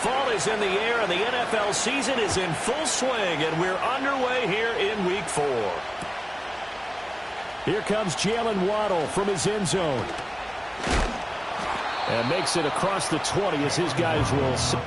Fall is in the air, and the NFL season is in full swing, and we're underway here in Week 4. Here comes Jalen Waddle from his end zone. And makes it across the 20 as his guys will...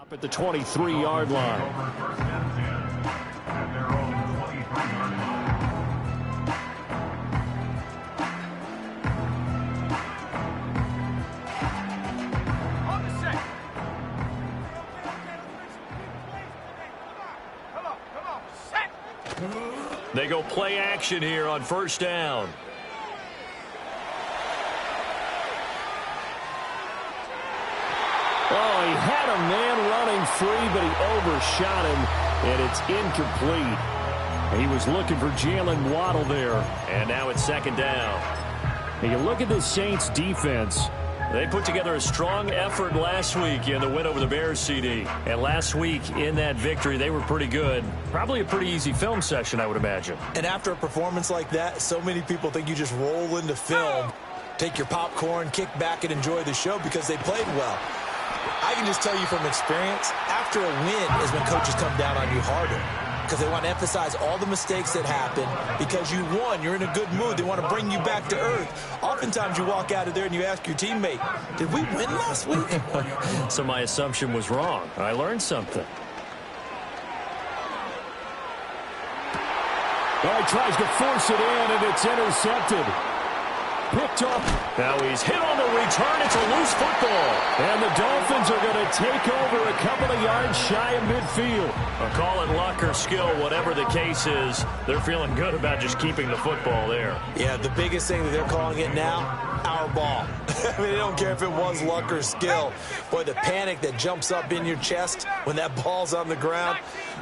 at the 23-yard line. They go play action here on first down. Oh, he had a man running free, but he overshot him, and it's incomplete. He was looking for Jalen Waddle there. And now it's second down. And you look at the Saints' defense. They put together a strong effort last week in the win over the Bears, CD. And last week in that victory, they were pretty good. Probably a pretty easy film session, I would imagine. And after a performance like that, so many people think you just roll into film, take your popcorn, kick back, and enjoy the show because they played well. I can just tell you from experience, after a win is when coaches come down on you harder because they want to emphasize all the mistakes that happened. Because you won, you're in a good mood. They want to bring you back to earth. Oftentimes you walk out of there and you ask your teammate, did we win last week? So my assumption was wrong. I learned something. Well, he tries to force it in, and it's intercepted. Picked up. Now he's hit on the return. It's a loose football. And the Dolphins are going to take over a couple of yards shy of midfield. I'll call it luck or skill, whatever the case is. They're feeling good about just keeping the football there. Yeah, the biggest thing that they're calling it now, our ball. I mean, they don't care if it was luck or skill. Boy, the panic that jumps up in your chest when that ball's on the ground,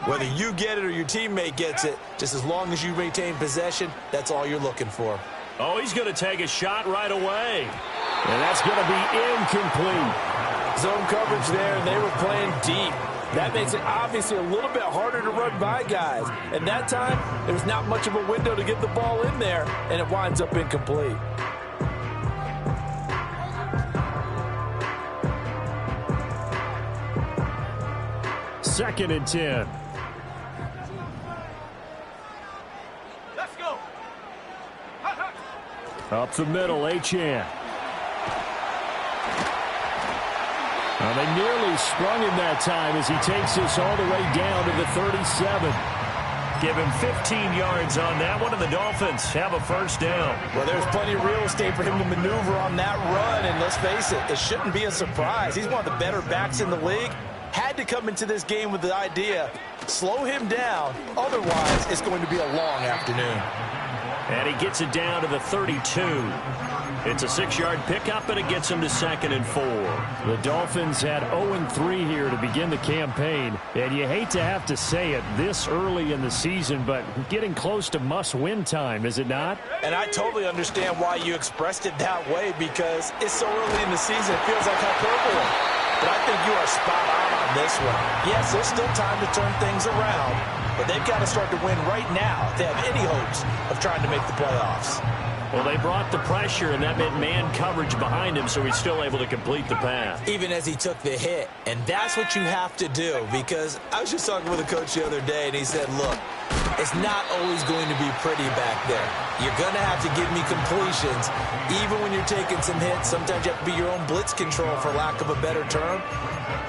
whether you get it or your teammate gets it, just as long as you retain possession, that's all you're looking for. Oh, he's going to take a shot right away. And that's going to be incomplete. Zone coverage there, and they were playing deep. That makes it obviously a little bit harder to run by guys. And that time, there was not much of a window to get the ball in there, and it winds up incomplete. Second and 10. Up the middle, Achan. Well, they nearly sprung him that time as he takes this all the way down to the 37. Give him 15 yards on that one, and the Dolphins have a first down. Well, there's plenty of real estate for him to maneuver on that run, and let's face it, it shouldn't be a surprise. He's one of the better backs in the league. Had to come into this game with the idea, slow him down, otherwise it's going to be a long afternoon. And he gets it down to the 32. It's a 6-yard pickup, and it gets him to 2nd and 4. The Dolphins had 0-3 here to begin the campaign. And you hate to have to say it this early in the season, but getting close to must-win time, is it not? And I totally understand why you expressed it that way, because it's so early in the season, it feels like hyperbole. But I think you are spot on this one. Yes, there's still time to turn things around, but they've got to start to win right now if they have any hopes of trying to make the playoffs. Well, they brought the pressure, and that meant man coverage behind him, so he's still able to complete the pass. Even as he took the hit, and that's what you have to do, because I was just talking with a coach the other day, and he said, look, It's not always going to be pretty back there. You're going to have to give me completions. Even when you're taking some hits, sometimes you have to be your own blitz control, for lack of a better term.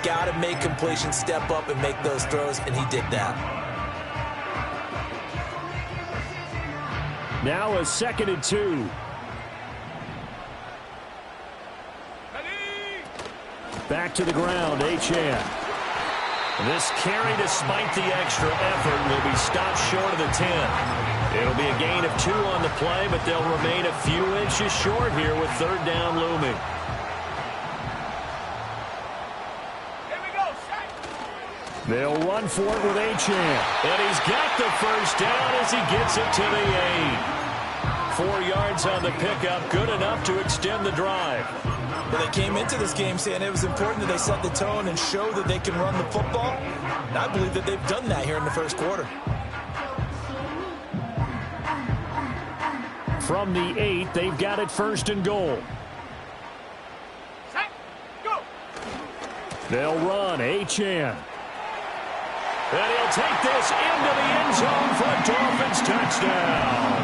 Got to make completions, step up and make those throws, and he did that. Now a 2nd and 2. Back to the ground, Achane. This carry, despite the extra effort, will be stopped short of the 10. It'll be a gain of 2 on the play, but they'll remain a few inches short here with 3rd down looming. Here we go, They'll run for it with Achane. And he's got the 1st down as he gets it to the 8. 4 yards on the pickup, good enough to extend the drive. Well, they came into this game saying it was important that they set the tone and show that they can run the football. And I believe that they've done that here in the 1st quarter. From the 8, they've got it 1st and goal. Set, go. They'll run, Achane. And he'll take this into the end zone for a Dolphins touchdown.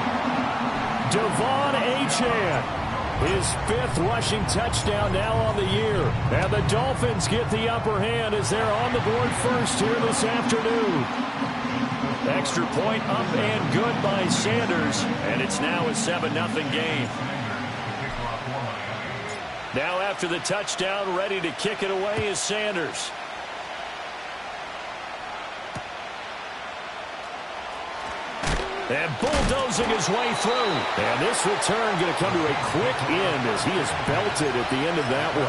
Devon Achane. His 5th rushing touchdown now on the year. And the Dolphins get the upper hand as they're on the board first here this afternoon. Extra point up and good by Sanders. And it's now a 7-0 game. Now after the touchdown, ready to kick it away is Sanders. And bulldozing his way through. And this return going to come to a quick end as he is belted at the end of that one.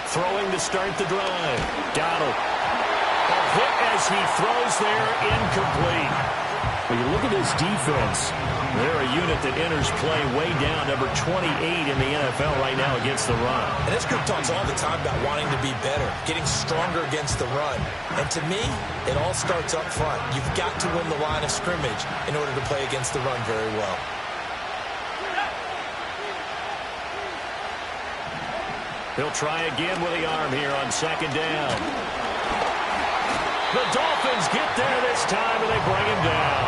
Throwing to start the drive. Donald. A hit as he throws there, incomplete. When you look at this defense, they're a unit that enters play way down, number 28 in the NFL right now against the run. And this group talks all the time about wanting to be better, getting stronger against the run. And to me, it all starts up front. You've got to win the line of scrimmage in order to play against the run very well. He'll try again with the arm here on 2nd down. The Dolphins get there this time, and they bring him down.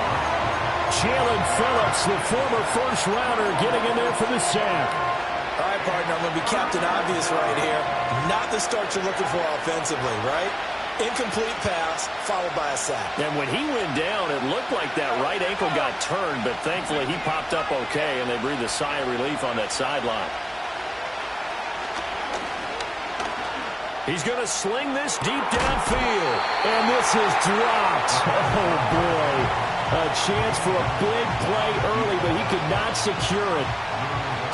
Jalen Phillips, the former 1st-rounder, getting in there for the sack. All right, partner, I'm going to be Captain Obvious right here. Not the start you're looking for offensively, right? Incomplete pass, followed by a sack. And when he went down, it looked like that right ankle got turned, but thankfully he popped up okay, and they breathed a sigh of relief on that sideline. He's going to sling this deep downfield. And this is dropped. Oh, boy. A chance for a big play early, but he could not secure it.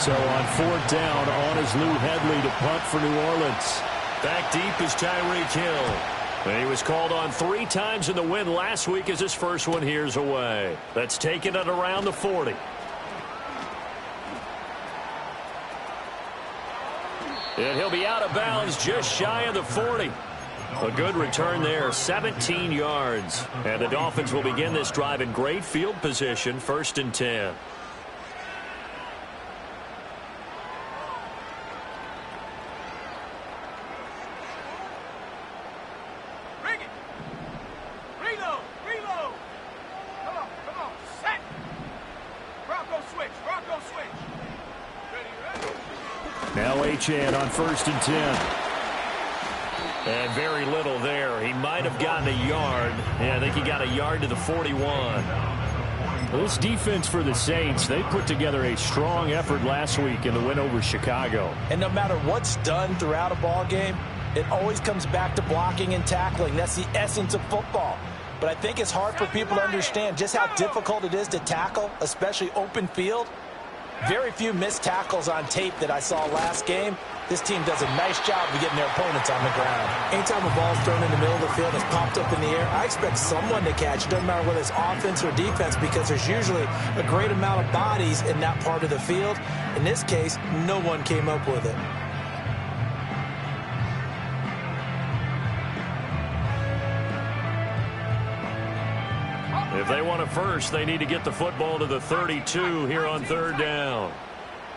So on 4th down, on is Lou Hedley to punt for New Orleans. Back deep is Tyreek Hill. And he was called on 3 times in the win last week as his first one here's away. That's taken it around the 40. And he'll be out of bounds just shy of the 40. A good return there, 17 yards. And the Dolphins will begin this drive in great field position, 1st and 10. Bring it. Reload. Reload. Come on. Come on. Set. Bronco switch. Bronco switch. Ready. Now Achane on 1st and 10. And very little there. He might have gotten a yard. Yeah, I think he got a yard to the 41. Well, this defense for the Saints, they put together a strong effort last week in the win over Chicago. And no matter what's done throughout a ball game, it always comes back to blocking and tackling. That's the essence of football. But I think it's hard for people to understand just how difficult it is to tackle, especially open field. Very few missed tackles on tape that I saw last game. This team does a nice job of getting their opponents on the ground. Anytime a ball's thrown in the middle of the field, it's popped up in the air, I expect someone to catch it. Doesn't matter whether it's offense or defense, because there's usually a great amount of bodies in that part of the field. In this case, no one came up with it. If they want a first, they need to get the football to the 32 here on third down.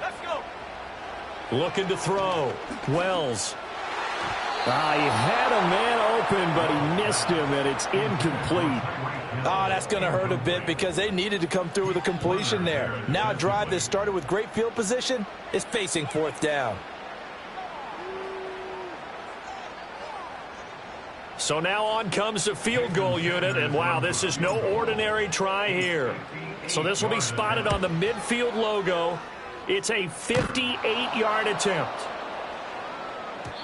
Let's go. Looking to throw. Wells. He had a man open, but he missed him, and it's incomplete. Oh, that's going to hurt a bit because they needed to come through with a completion there. Now a drive that started with great field position is facing fourth down. So now on comes the field goal unit, and wow, this is no ordinary try here. So this will be spotted on the midfield logo. It's a 58-yard attempt.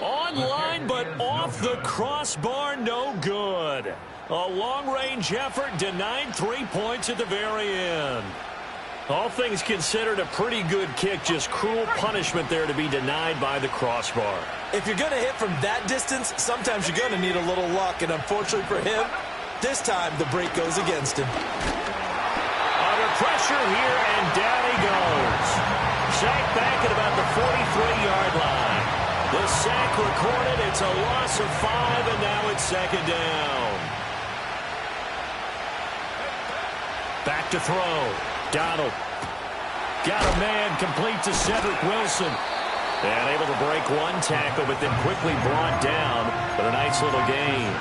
Online, but off the crossbar, no good. A long-range effort denied 3 points at the very end. All things considered, a pretty good kick, just cruel punishment there to be denied by the crossbar. If you're going to hit from that distance, sometimes you're going to need a little luck, and unfortunately for him, this time the break goes against him. Under pressure here, and down he goes. Sacked back at about the 43-yard line. The sack recorded, it's a loss of 5, and now it's second down. Back to throw. Donald. Got a man complete to Cedric Wilson. And able to break one tackle, but then quickly brought down. But a nice little gain.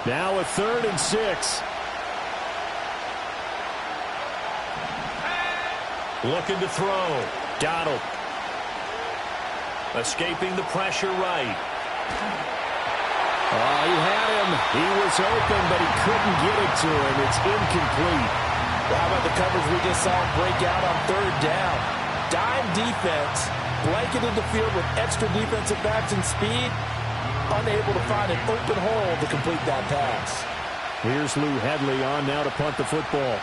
Now a 3rd and 6. Looking to throw. Donald. Escaping the pressure right. He had him. He was open, but he couldn't get it to him. It's incomplete. Well, how about the coverage we just saw him break out on third down? Dime defense, blanketed the field with extra defensive backs and speed, unable to find an open hole to complete that pass. Here's Lou Hedley on now to punt the football.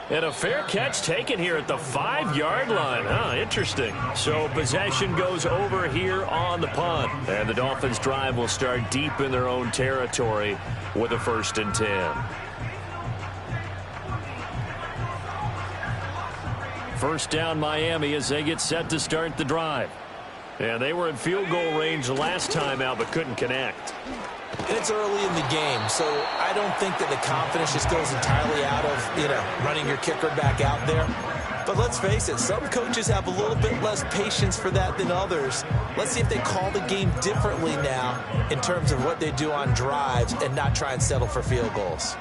And a fair catch taken here at the 5-yard line. Interesting. So possession goes over here on the punt. And the Dolphins' drive will start deep in their own territory with a 1st and 10. First down Miami as they get set to start the drive. And they were in field goal range last time out but couldn't connect. And it's early in the game, so I don't think that the confidence just goes entirely out of, running your kicker back out there. But let's face it, some coaches have a little bit less patience for that than others. Let's see if they call the game differently now in terms of what they do on drives and not try and settle for field goals.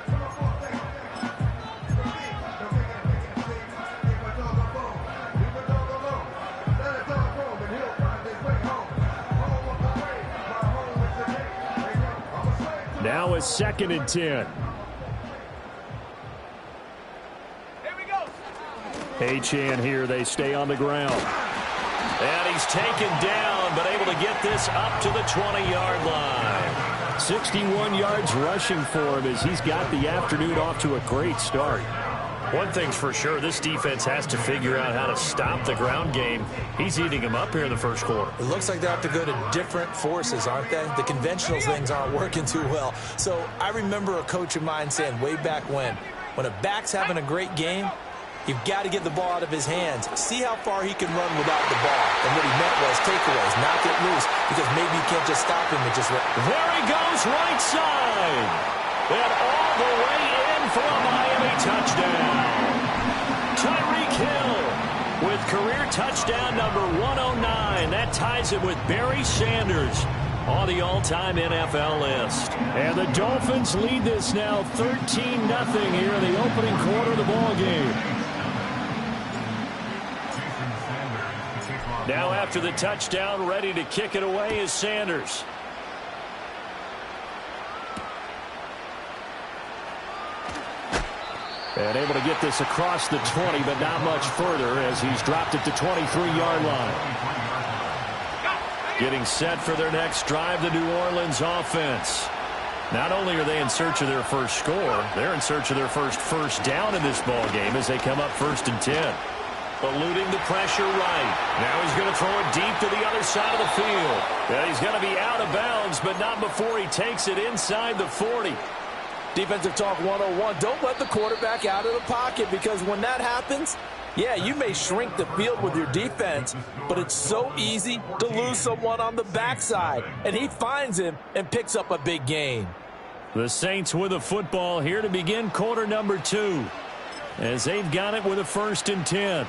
Now a 2nd and 10. Here we go. Achane here. They stay on the ground. And he's taken down, but able to get this up to the 20-yard line. 61 yards rushing for him as he's got the afternoon off to a great start. One thing's for sure, this defense has to figure out how to stop the ground game. He's eating them up here in the first quarter. It looks like they have to go to different forces, aren't they? The conventional things aren't working too well. So I remember a coach of mine saying way back when a back's having a great game, you've got to get the ball out of his hands. See how far he can run without the ball. And what he meant was takeaways, knock it loose, because maybe you can't just stop him and just run. There he goes, right side. And all the way in for a Miami touchdown. Tyreek Hill with career touchdown number 109. That ties it with Barry Sanders on the all-time NFL list. And the Dolphins lead this now 13-0 here in the opening quarter of the ball game. Now after the touchdown, ready to kick it away is Sanders. And able to get this across the 20, but not much further as he's dropped at the 23-yard line. Getting set for their next drive, the New Orleans offense. Not only are they in search of their first score, they're in search of their first down in this ball game as they come up 1st and 10. Eluding the pressure right. Now he's going to throw it deep to the other side of the field. Yeah, he's going to be out of bounds, but not before he takes it inside the 40. Defensive talk 101. Don't let the quarterback out of the pocket, because when that happens, Yeah, you may shrink the field with your defense, but it's so easy to lose someone on the backside. And he finds him and picks up a big gain. The Saints with the football here to begin quarter number 2, as they've got it with a 1st and 10.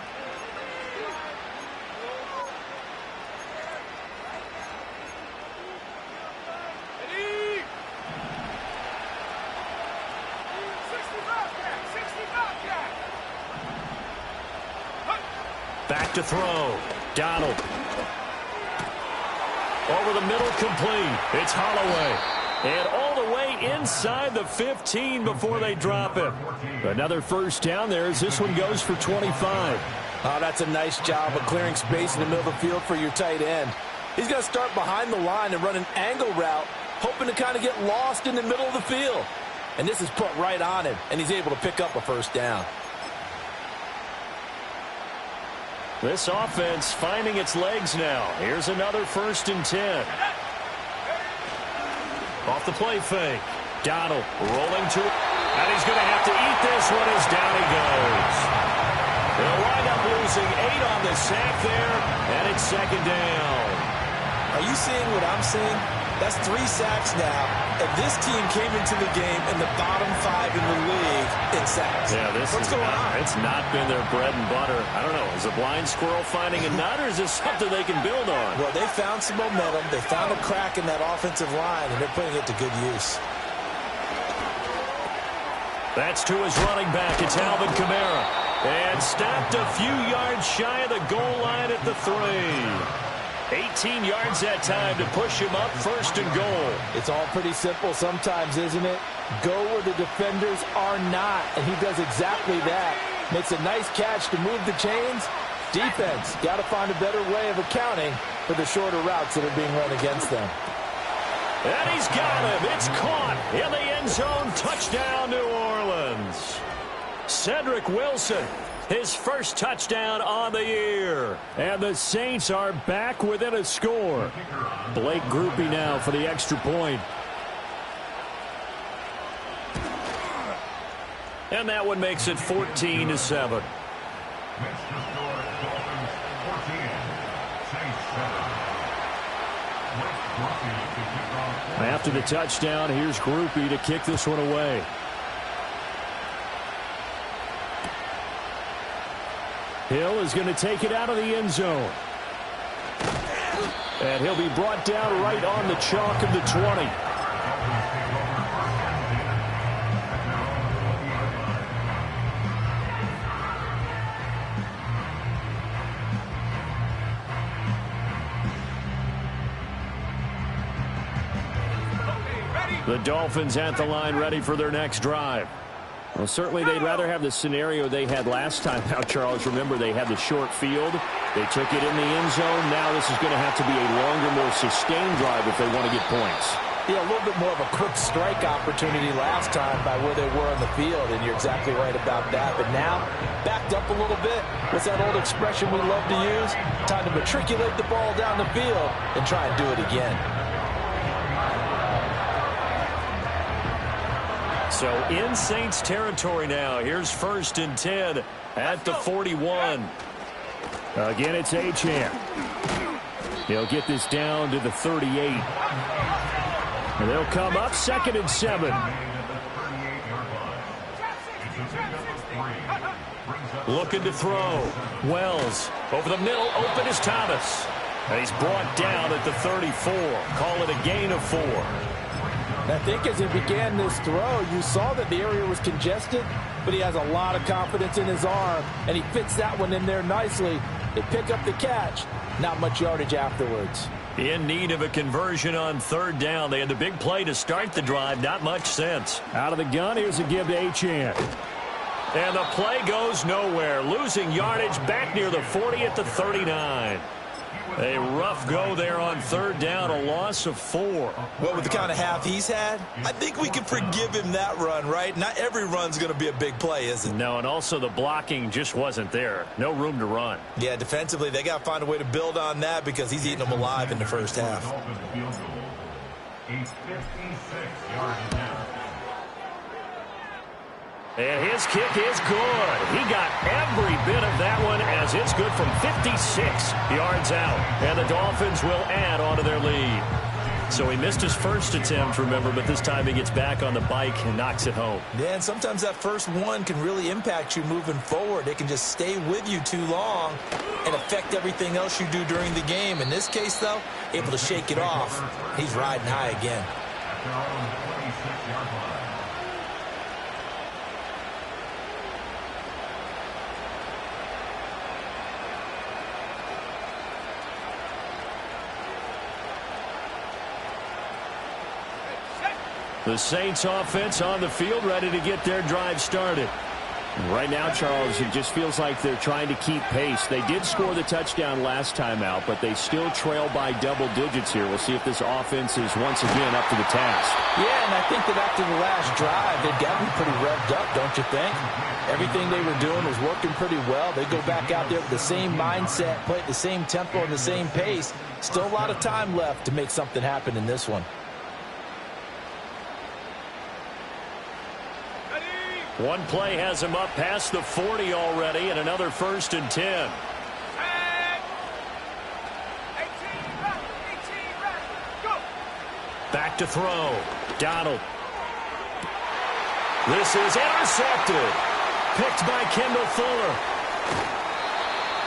Back to throw. Donald. Over the middle, complete. It's Holloway. And all the way inside the 15 before they drop him. Another 1st down there as this one goes for 25. Oh, that's a nice job of clearing space in the middle of the field for your tight end. He's going to start behind the line and run an angle route, hoping to kind of get lost in the middle of the field. And this is put right on him, and he's able to pick up a 1st down. This offense finding its legs now. Here's another 1st and 10. Off the play fake. Donald rolling to it. And he's going to have to eat this one as down he goes. They'll wind up losing 8 on the sack there, and it's 2nd down. Are you seeing what I'm seeing? That's 3 sacks now, and this team came into the game in the bottom 5 in the league in sacks. Yeah, what's going on? It's not been their bread and butter. I don't know. Is a blind squirrel finding a nut, or is this something they can build on? Well, they found some momentum. They found a crack in that offensive line, and they're putting it to good use. That's to his running back. It's Alvin Kamara. And stopped a few yards shy of the goal line at the 3. 18 yards that time to push him up 1st and goal. It's all pretty simple sometimes, isn't it? Go where the defenders are not, and he does exactly that. Makes a nice catch to move the chains. Defense, got to find a better way of accounting for the shorter routes that are being run against them. And he's got him. It's caught in the end zone. Touchdown, New Orleans. Cedric Wilson, his 1st touchdown on the year. And the Saints are back within a score. Blake Groupie now for the extra point. And that one makes it 14-7. After the touchdown, here's Groupie to kick this one away. Hill is going to take it out of the end zone. And he'll be brought down right on the chalk of the 20. The Dolphins at the line ready for their next drive. Well, certainly they'd rather have the scenario they had last time. Now, Charles, remember they had the short field. They took it in the end zone. Now this is going to have to be a longer, more sustained drive if they want to get points. Yeah, a little bit more of a quick strike opportunity last time by where they were on the field, and you're exactly right about that. But now, backed up a little bit. What's that old expression we love to use? Time to matriculate the ball down the field and try and do it again. So in Saints territory now. Here's 1st and 10 at the 41. Again, it's Achane. He'll get this down to the 38. And they'll come up 2nd and 7. Looking to throw. Wells over the middle. Open is Thomas. And he's brought down at the 34. Call it a gain of 4. I think as he began this throw, you saw that the area was congested, but he has a lot of confidence in his arm, and he fits that one in there nicely. They pick up the catch. Not much yardage afterwards. In need of a conversion on 3rd down. They had the big play to start the drive. Not much sense. Out of the gun, here's a give to Achane. And the play goes nowhere. Losing yardage back near the 40 at the 39. A rough go there on 3rd down, a loss of 4. Well, with the kind of half he's had, I think we can forgive him that run, right? Not every run's going to be a big play, is it? No, and also the blocking just wasn't there. No room to run. Yeah, defensively, they got to find a way to build on that because he's eating them alive in the 1st half. And his kick is good. He got every bit of that one as it's good from 56 yards out. And the Dolphins will add on to their lead. So he missed his first attempt, remember, but this time he gets back on the bike and knocks it home. Yeah, and sometimes that first one can really impact you moving forward. It can just stay with you too long and affect everything else you do during the game. In this case, though, able to shake it off. He's riding high again. The Saints offense on the field, ready to get their drive started. Right now, Charles, it just feels like they're trying to keep pace. They did score the touchdown last time out, but they still trail by double digits here. We'll see if this offense is once again up to the task. Yeah, and I think that after the last drive, they've got to be pretty revved up, don't you think? Everything they were doing was working pretty well. They go back out there with the same mindset, play at the same tempo and the same pace. Still a lot of time left to make something happen in this one. One play has him up past the 40 already, and another 1st and 10. Back to throw. Donald. This is intercepted. Picked by Kendall Fuller.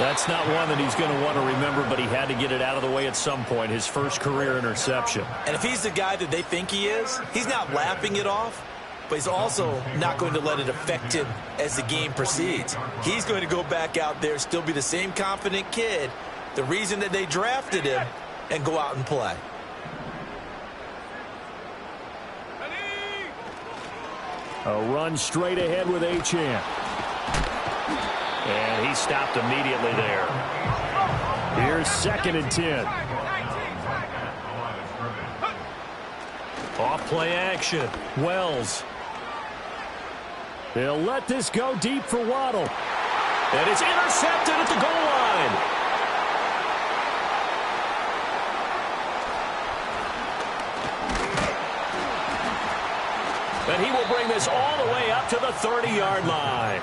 That's not one that he's going to want to remember, but he had to get it out of the way at some point. His first career interception. And if he's the guy that they think he is, he's not laughing it off. But he's also not going to let it affect him as the game proceeds. He's going to go back out there, still be the same confident kid, the reason that they drafted him, and go out and play. A run straight ahead with Achane. And he stopped immediately there. Here's 2nd and 10. Off play action. Wells. They'll let this go deep for Waddle. And it's intercepted at the goal line. And he will bring this all the way up to the 30-yard line.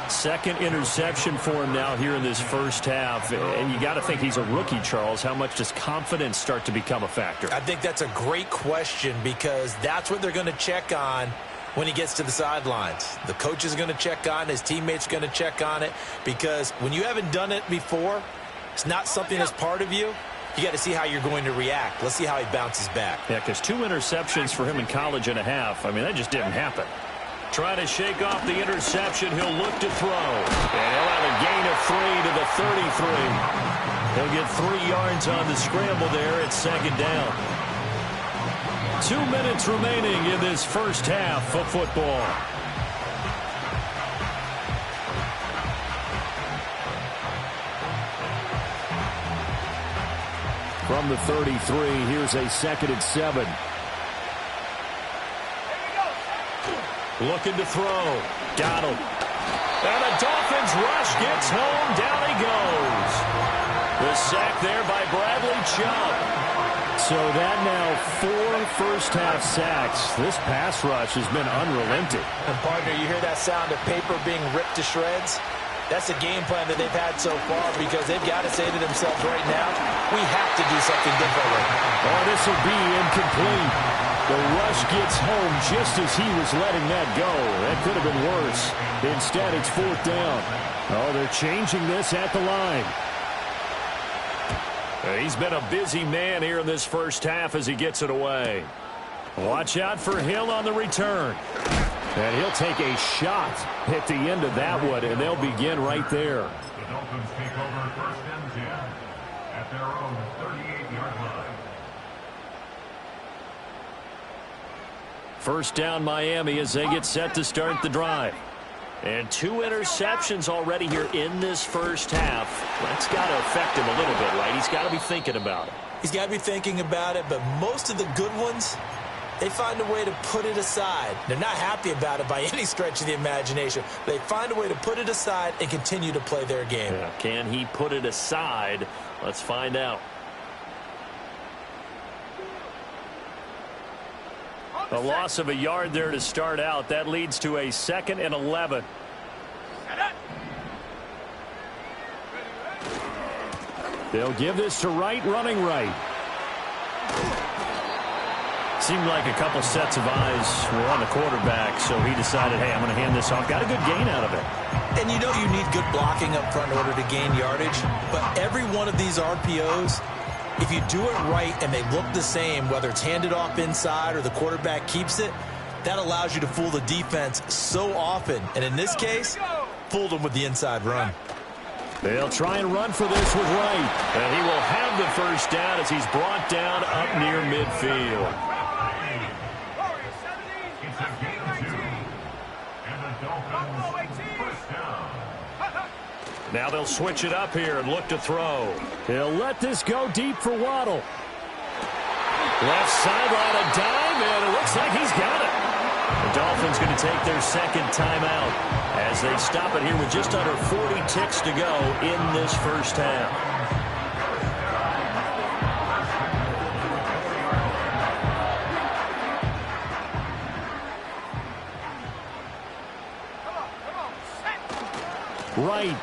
Second interception for him now here in this first half. And you got to think he's a rookie, Charles. How much does confidence start to become a factor? I think that's a great question because that's what they're going to check on when he gets to the sidelines. The coach is going to check on it. His teammates are going to check on it because when you haven't done it before, it's not something that's part of you. You got to see how you're going to react. Let's see how he bounces back. Yeah, because 2 interceptions for him in college and a half. I mean, that just didn't happen. Trying to shake off the interception. He'll look to throw. And he'll have a gain of 3 to the 33. He'll get 3 yards on the scramble there at 2nd down. 2 minutes remaining in this first half of football. From the 33, here's a 2nd and 7. Looking to throw. Donald. And the Dolphins rush gets home. Down he goes. The sack there by Bradley Chubb. So that now 4 first-half sacks. This pass rush has been unrelenting. And partner, you hear that sound of paper being ripped to shreds? That's a game plan that they've had so far because they've got to say to themselves right now, we have to do something differently. Oh, this will be incomplete. The rush gets home just as he was letting that go. That could have been worse. Instead, it's 4th down. Oh, they're changing this at the line. He's been a busy man here in this first half as he gets it away. Watch out for Hill on the return. And he'll take a shot at the end of that one, and they'll begin right there. The Dolphins take over 1st and 10 at their own 38-yard line. First down Miami as they get set to start the drive. And 2 interceptions already here in this first half. That's got to affect him a little bit, right? He's got to be thinking about it. He's got to be thinking about it, but most of the good ones, they find a way to put it aside. They're not happy about it by any stretch of the imagination. They find a way to put it aside and continue to play their game. Yeah. Can he put it aside? Let's find out. A loss of a yard there to start out. That leads to a 2nd and 11. They'll give this to Wright, running right. Seemed like a couple sets of eyes were on the quarterback, so he decided, hey, I'm going to hand this off. Got a good gain out of it. And you know you need good blocking up front in order to gain yardage, but every one of these RPOs, if you do it right and they look the same, whether it's handed off inside or the quarterback keeps it, that allows you to fool the defense so often. And in this case, fooled them with the inside run. They'll try and run for this with Wright. And he will have the first down as he's brought down up near midfield. It's a gain of 2. And the Dolphins first down. Now they'll switch it up here and look to throw. He'll let this go deep for Waddle. Left sideline, a dive, and it looks like he's got it. The Dolphins going to take their 2nd timeout as they stop it here with just under 40 ticks to go in this first half. Right.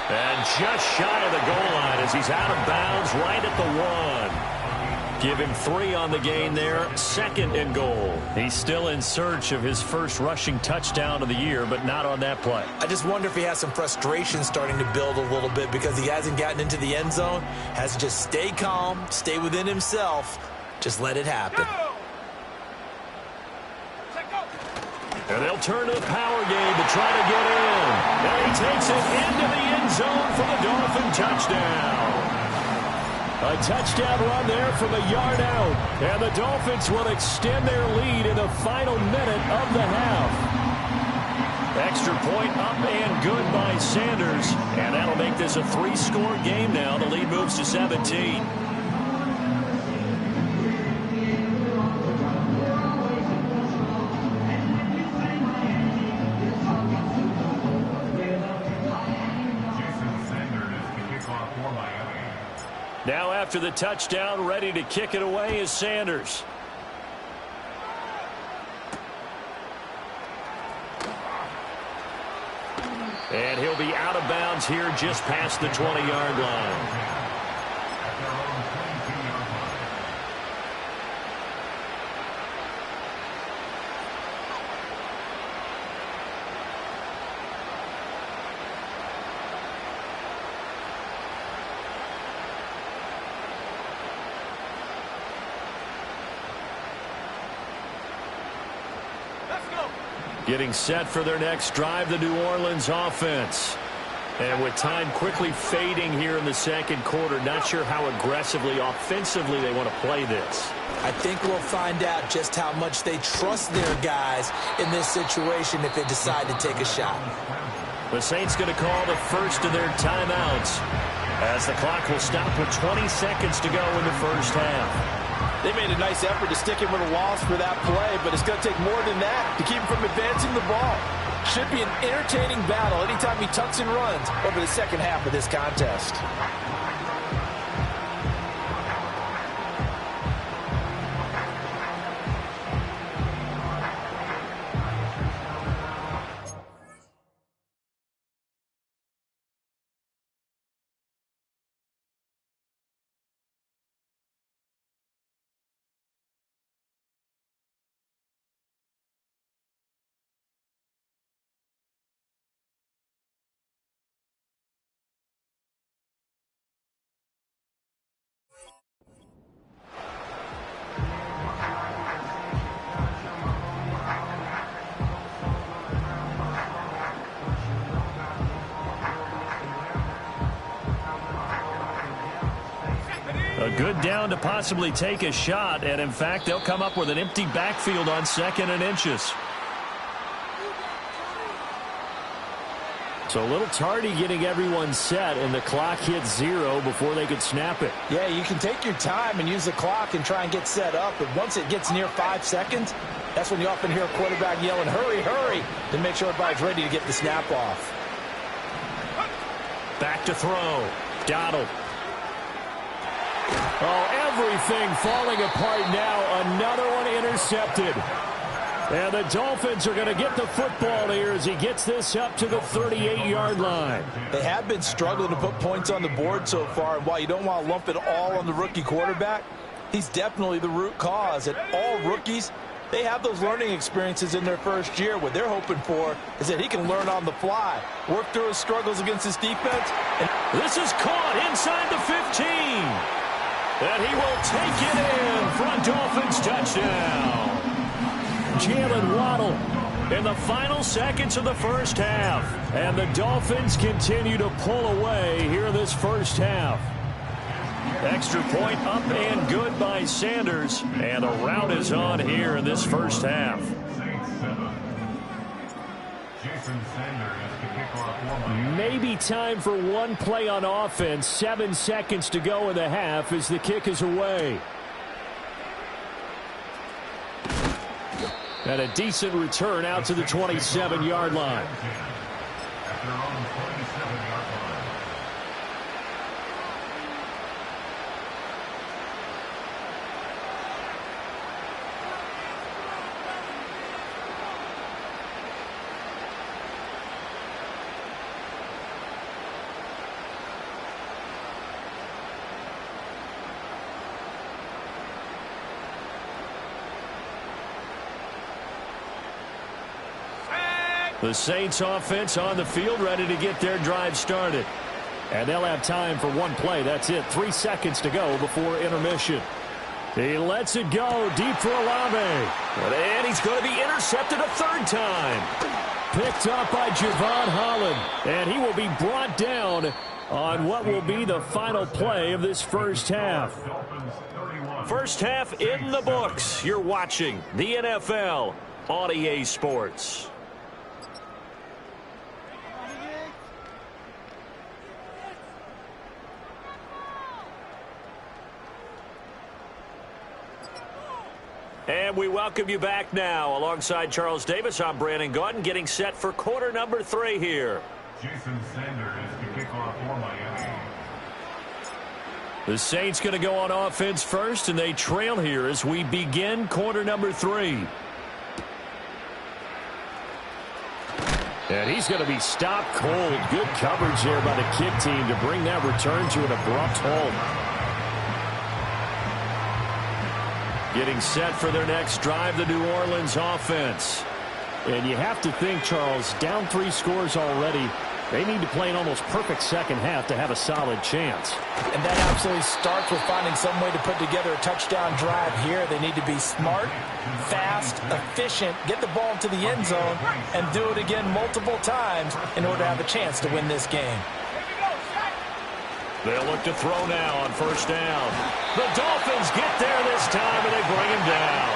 And just shy of the goal line as he's out of bounds right at the 1. Give him 3 on the gain there, 2nd and goal. He's still in search of his first rushing touchdown of the year, but not on that play. I just wonder if he has some frustration starting to build a little bit because he hasn't gotten into the end zone. Has to just stay calm, stay within himself, just let it happen. And they'll turn to the power game to try to get in. And he takes it into the end zone for the Dolphin touchdown. A touchdown run there from a yard out. And the Dolphins will extend their lead in the final minute of the half. Extra point up and good by Sanders. And that'll make this a 3-score game now. The lead moves to 17. Now after the touchdown, ready to kick it away is Sanders. And he'll be out of bounds here just past the 20-yard line. Getting set for their next drive, the New Orleans offense. And with time quickly fading here in the 2nd quarter, not sure how aggressively, offensively they want to play this. I think we'll find out just how much they trust their guys in this situation if they decide to take a shot. The Saints going to call the first of their timeouts as the clock will stop with 20 seconds to go in the first half. They made a nice effort to stick him with a loss for that play, but it's going to take more than that to keep him from advancing the ball. Should be an entertaining battle anytime he tucks and runs over the 2nd half of this contest. A good down to possibly take a shot, and in fact, they'll come up with an empty backfield on 2nd and inches. So a little tardy getting everyone set, and the clock hits 0 before they could snap it. Yeah, you can take your time and use the clock and try and get set up, but once it gets near 5 seconds, that's when you often hear a quarterback yelling, hurry, hurry, to make sure everybody's ready to get the snap off. Back to throw. Donald. Oh, everything falling apart now. Another one intercepted. And the Dolphins are going to get the football here as he gets this up to the 38-yard line. They have been struggling to put points on the board so far. And while you don't want to lump it all on the rookie quarterback, he's definitely the root cause. And all rookies, they have those learning experiences in their first year. What they're hoping for is that he can learn on the fly, work through his struggles against his defense. And this is caught inside the 15. And he will take it in for a Dolphins touchdown. Jalen Waddle in the final seconds of the first half. And the Dolphins continue to pull away here this first half. Extra point up and good by Sanders. And a rout is on here in this first half. Maybe time for one play on offense. 7 seconds to go in the half as the kick is away. And a decent return out to the 27-yard line. The Saints offense on the field, ready to get their drive started. And they'll have time for one play. That's it. 3 seconds to go before intermission. He lets it go deep for Olave. And he's going to be intercepted a third time. Picked up by Javon Holland. And he will be brought down on what will be the final play of this first half. First half in the books. You're watching the NFL on EA Sports. And we welcome you back now. Alongside Charles Davis, I'm Brandon Gaudin, getting set for quarter number 3 here. Jason Sanders to kick off for Miami. The Saints going to go on offense first, and they trail here as we begin quarter number 3. And he's going to be stopped cold. Good coverage there by the kick team to bring that return to an abrupt halt. Getting set for their next drive, the New Orleans offense. And you have to think, Charles, down 3 scores already. They need to play an almost perfect second half to have a solid chance. And that absolutely starts with finding some way to put together a touchdown drive here. They need to be smart, fast, efficient, get the ball into the end zone, and do it again multiple times in order to have a chance to win this game. They'll look to throw now on first down. The Dolphins get there this time, and they bring him down.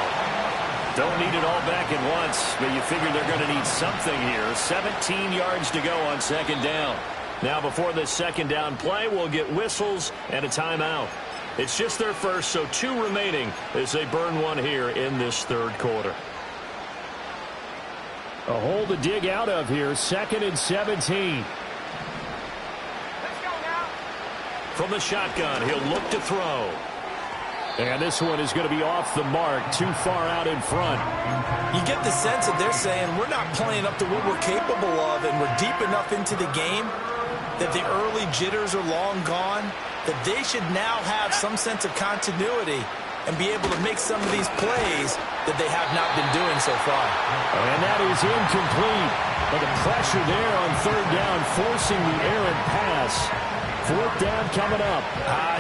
Don't need it all back at once, but you figure they're going to need something here. 17 yards to go on second down. Now, before this second down play, we'll get whistles and a timeout. It's just their first, so 2 remaining as they burn one here in this third quarter. A hole to dig out of here, 2nd and 17. From the shotgun, he'll look to throw. And this one is going to be off the mark, too far out in front. You get the sense that they're saying we're not playing up to what we're capable of, and we're deep enough into the game that the early jitters are long gone, that they should now have some sense of continuity and be able to make some of these plays that they have not been doing so far. And that is incomplete. But the pressure there on third down, forcing the errant pass. 4th down coming up.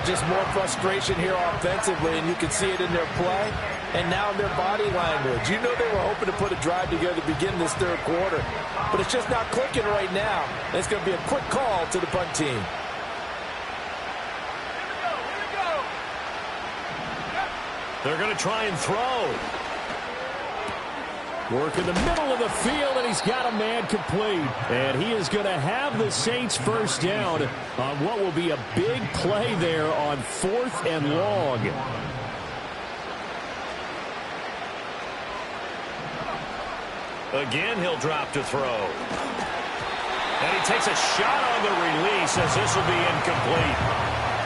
Just more frustration here offensively, and you can see it in their play and now in their body language. You know they were hoping to put a drive together to begin this third quarter, but it's just not clicking right now. And it's going to be a quick call to the punt team. They're going to try and throw. Work in the middle of the field, and he's got a man complete. And he is going to have the Saints first down on what will be a big play there on 4th and long. Again, he'll drop to throw. And he takes a shot on the release as this will be incomplete.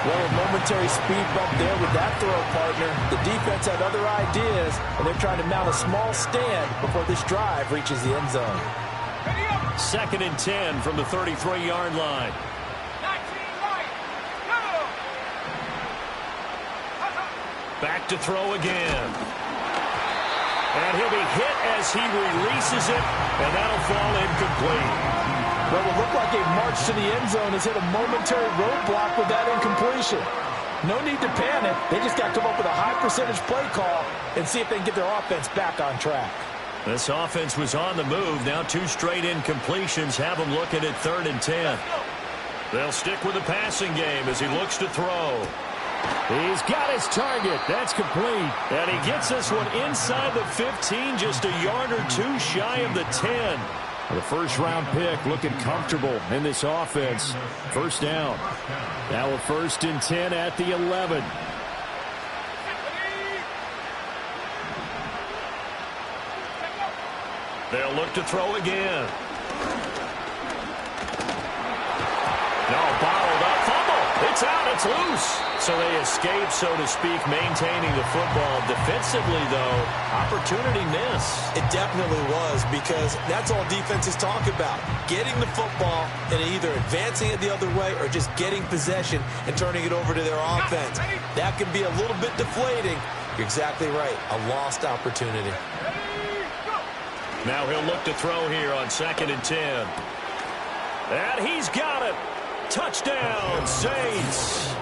Well, a momentary speed bump there with that throw, partner. The defense had other ideas, and they're trying to mount a small stand before this drive reaches the end zone. 2nd and 10 from the 33-yard line. Back to throw again. And he'll be hit as he releases it, and that'll fall incomplete. Well, it looked like a march to the end zone has hit a momentary roadblock with that incompletion. No need to panic. They just got to come up with a high percentage play call and see if they can get their offense back on track. This offense was on the move. Now 2 straight incompletions have them looking at 3rd and 10. They'll stick with the passing game as he looks to throw. He's got his target. That's complete. And he gets this one inside the 15, just a yard or 2 shy of the 10. The first-round pick looking comfortable in this offense. First down. Now a 1st and 10 at the 11. They'll look to throw again. No, bottled up. Fumble. It's out. It's loose. So they escape, so to speak, maintaining the football. Defensively, though, opportunity miss. It definitely was, because that's all defenses talk about. Getting the football and either advancing it the other way or just getting possession and turning it over to their offense. That can be a little bit deflating. You're exactly right. A lost opportunity. Now he'll look to throw here on 2nd and 10. And he's got it. Touchdown, Saints.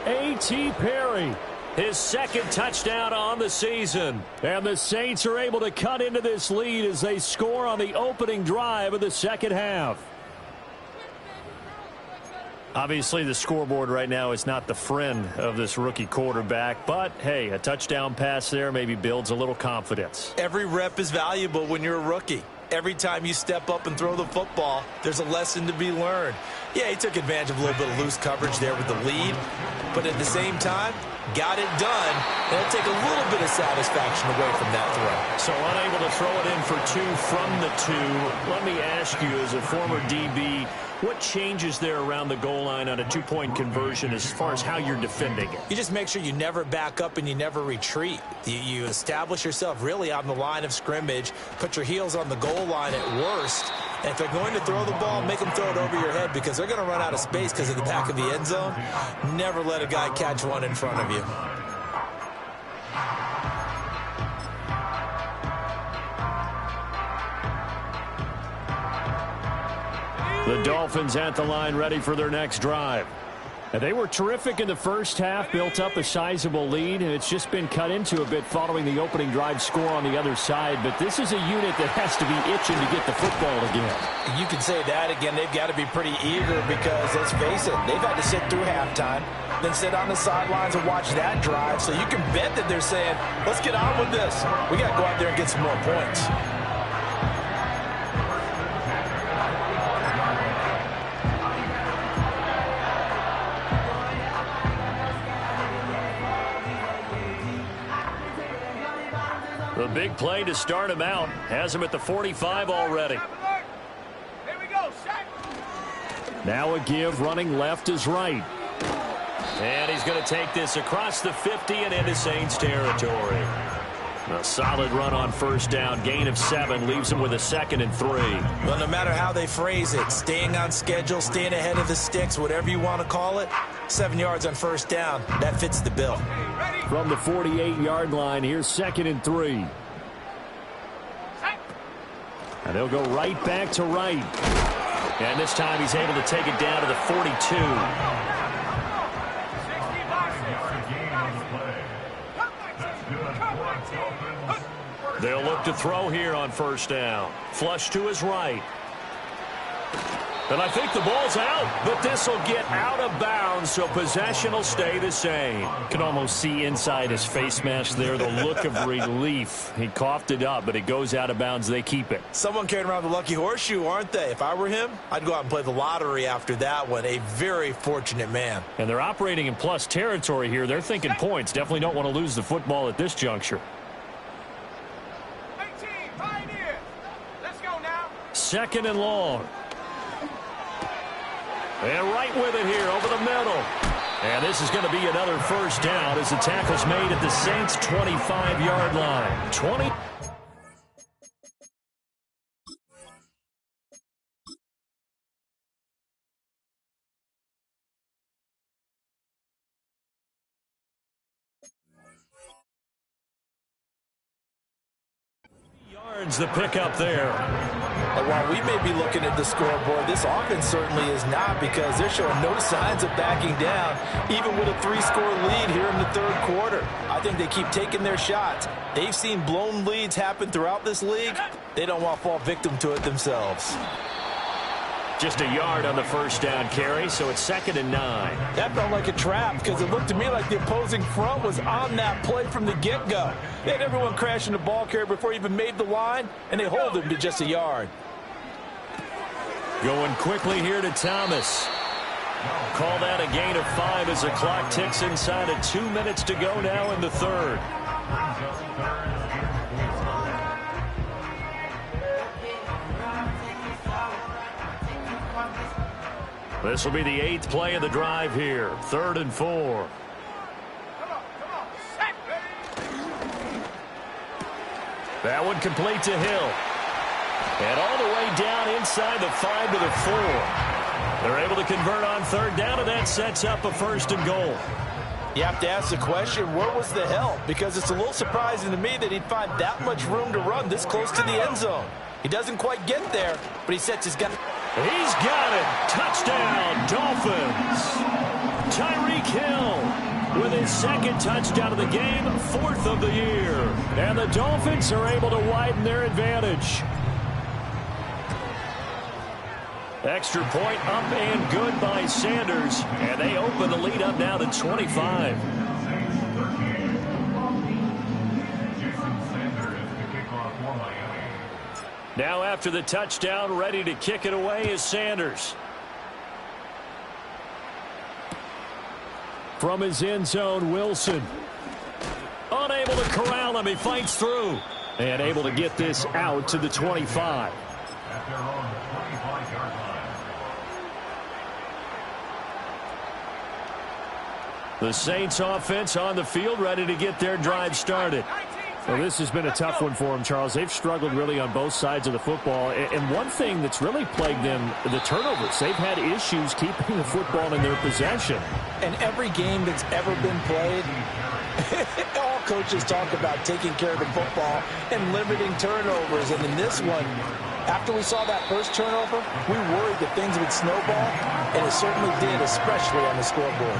A.T. Perry. His 2nd touchdown on the season. And the Saints are able to cut into this lead as they score on the opening drive of the second half. Obviously, the scoreboard right now is not the friend of this rookie quarterback. But, hey, a touchdown pass there maybe builds a little confidence. Every rep is valuable when you're a rookie. Every time you step up and throw the football, there's a lesson to be learned. Yeah, he took advantage of a little bit of loose coverage there with the lead. But at the same time, got it done. And it'll take a little bit of satisfaction away from that throw. So unable to throw it in for 2 from the 2. Let me ask you, as a former DB, what changes there around the goal line on a 2-point conversion as far as how you're defending it? You just make sure you never back up and you never retreat. You establish yourself really on the line of scrimmage, put your heels on the goal line at worst. And if they're going to throw the ball, make them throw it over your head, because they're going to run out of space because of the back of the end zone. Never let a guy catch one in front of you. The Dolphins at the line, ready for their next drive. And they were terrific in the first half, built up a sizable lead, and it's just been cut into a bit following the opening drive score on the other side. But this is a unit that has to be itching to get the football again. You can say that again. They've got to be pretty eager because, let's face it, they've had to sit through halftime, then sit on the sidelines and watch that drive. So you can bet that they're saying, let's get on with this. We got to go out there and get some more points. The big play to start him out has him at the 45 already. Here we go, sack. Now a give, running left is right. And he's going to take this across the 50 and into Saints territory. A solid run on first down, gain of 7, leaves him with a 2nd and 3. Well, no matter how they phrase it, staying on schedule, staying ahead of the sticks, whatever you want to call it, 7 yards on first down, that fits the bill. From the 48-yard line, here's 2nd and 3. And they'll go right back to right. And this time he's able to take it down to the 42. They'll look to throw here on first down. Flush to his right. And I think the ball's out, but this will get out of bounds, so possession will stay the same. You can almost see inside his face mask there the look of relief. He coughed it up, but it goes out of bounds. They keep it. Someone carrying around the lucky horseshoe, aren't they? If I were him, I'd go out and play the lottery after that one. A very fortunate man. And they're operating in plus territory here. They're thinking points. Definitely don't want to lose the football at this juncture. 18, Pioneer. Let's go now. 2nd and long. And right with it here over the middle. And this is going to be another first down as the tackle's made at the Saints' 25-yard line. 20. Yards the pickup there. And while we may be looking at the scoreboard, this offense certainly is not, because they're showing no signs of backing down, even with a 3-score lead here in the third quarter. I think they keep taking their shots. They've seen blown leads happen throughout this league. They don't want to fall victim to it themselves. Just a yard on the first down carry, so it's 2nd and 9. That felt like a trap, because it looked to me like the opposing front was on that play from the get-go. They had everyone crashing the ball carrier before he even made the line, and they hold him to just a yard. Going quickly here to Thomas. Call that a gain of 5 as the clock ticks inside of 2 minutes to go now in the third. This will be the 8th play of the drive here. 3rd and 4. That one complete to Hill. And all the way down inside the 5 to the 4. They're able to convert on 3rd down, and that sets up a 1st and goal. You have to ask the question, where was the help? Because it's a little surprising to me that he'd find that much room to run this close to the end zone. He doesn't quite get there, but he sets his gun. He's got it. Touchdown, Dolphins. Tyreek Hill with his 2nd touchdown of the game, 4th of the year. And the Dolphins are able to widen their advantage. Extra point up and good by Sanders. And they open the lead up now to 25. Now after the touchdown, ready to kick it away is Sanders. From his end zone, Wilson. Unable to corral him. He fights through. And able to get this out to the 25. At their own 25-yard line. The Saints offense on the field, ready to get their drive started. Well, this has been a tough one for them, Charles. They've struggled really on both sides of the football. And one thing that's really plagued them, the turnovers. They've had issues keeping the football in their possession. And every game that's ever been played, all coaches talk about taking care of the football and limiting turnovers. And in this one, after we saw that first turnover, we worried that things would snowball, and it certainly did, especially on the scoreboard.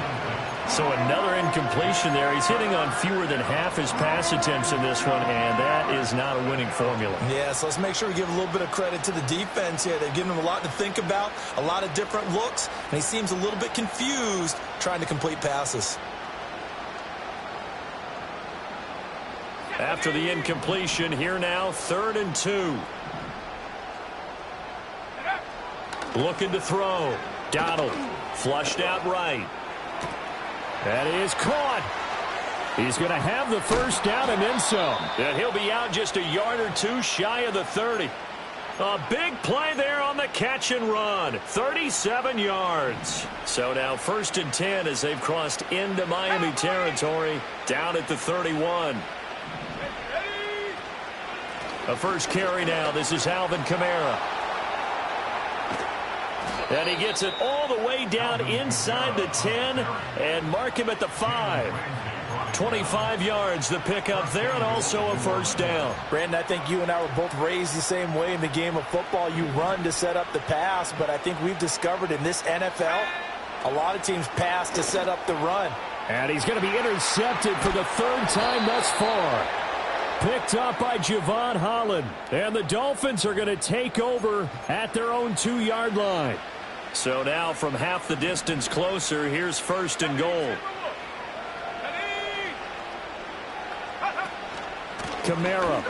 So another incompletion there. He's hitting on fewer than half his pass attempts in this one, and that is not a winning formula. Yeah, so let's make sure we give a little bit of credit to the defense here. They've given him a lot to think about, a lot of different looks, and he seems a little bit confused trying to complete passes. After the incompletion, here now, 3rd and 2. Looking to throw. Donald flushed out right. That is caught. He's going to have the first down and then some. And he'll be out just a yard or two shy of the 30. A big play there on the catch and run. 37 yards. So now 1st and 10 as they've crossed into Miami territory, down at the 31. A first carry now. This is Alvin Kamara. And he gets it all the way down inside the 10 and mark him at the 5. 25 yards the pickup there, and also a first down. Brandon, I think you and I were both raised the same way in the game of football. You run to set up the pass, but I think we've discovered in this NFL, a lot of teams pass to set up the run. And he's going to be intercepted for the 3rd time thus far. Picked up by Javon Holland. And the Dolphins are going to take over at their own 2-yard line. So now from half the distance closer, here's 1st and goal. Kamara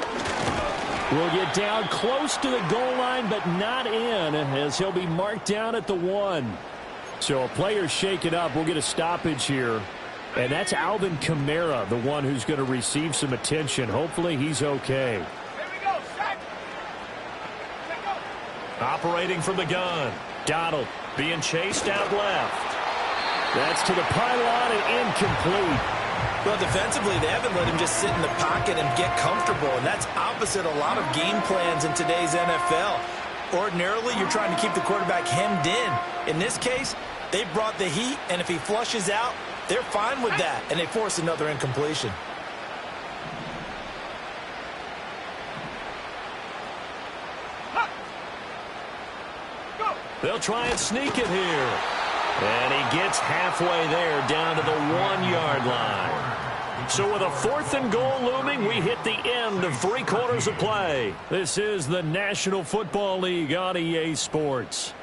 will get down close to the goal line, but not in, as he'll be marked down at the 1. So a player shaken up. We'll get a stoppage here. And that's Alvin Kamara, the one who's going to receive some attention. Hopefully he's okay. Here we go, Shaq. Operating from the gun. Donald being chased out left. That's to the pylon and incomplete. Well, defensively, they haven't let him just sit in the pocket and get comfortable, and that's opposite a lot of game plans in today's NFL. Ordinarily, you're trying to keep the quarterback hemmed in. In this case, they brought the heat, and if he flushes out, they're fine with that, and they force another incompletion. They'll try and sneak it here. And he gets halfway there down to the 1-yard line. So with a 4th and goal looming, we hit the end of 3 quarters of play. This is the National Football League on EA Sports.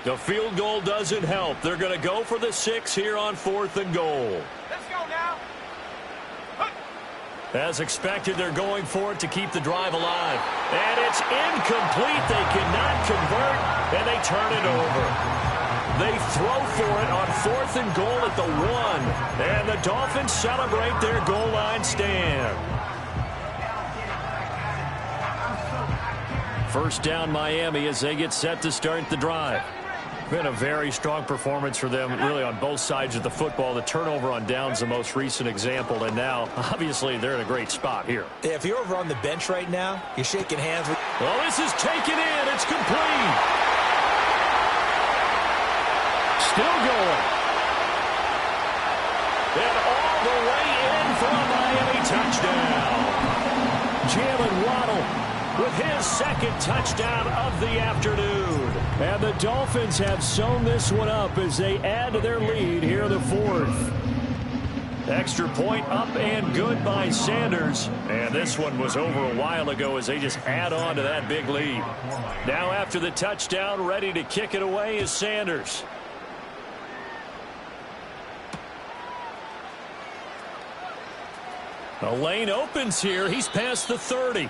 The field goal doesn't help. They're going to go for the 6 here on 4th and goal. Let's go now. As expected, they're going for it to keep the drive alive. And it's incomplete. They cannot convert, and they turn it over. They throw for it on 4th and goal at the 1. And the Dolphins celebrate their goal line stand. First down, Miami, as they get set to start the drive. Been a very strong performance for them, really, on both sides of the football. The turnover on downs, the most recent example, and now, obviously, they're in a great spot here. Yeah, if you're over on the bench right now, you're shaking hands with... Well, this is taken in. It's complete. Still going. And all the way in for a Miami touchdown. Jalen Waddle with his 2nd touchdown of the afternoon. And the Dolphins have sewn this one up as they add to their lead here in the 4th. Extra point up and good by Sanders. And this one was over a while ago as they just add on to that big lead. Now after the touchdown, ready to kick it away is Sanders. The lane opens here. He's past the 30.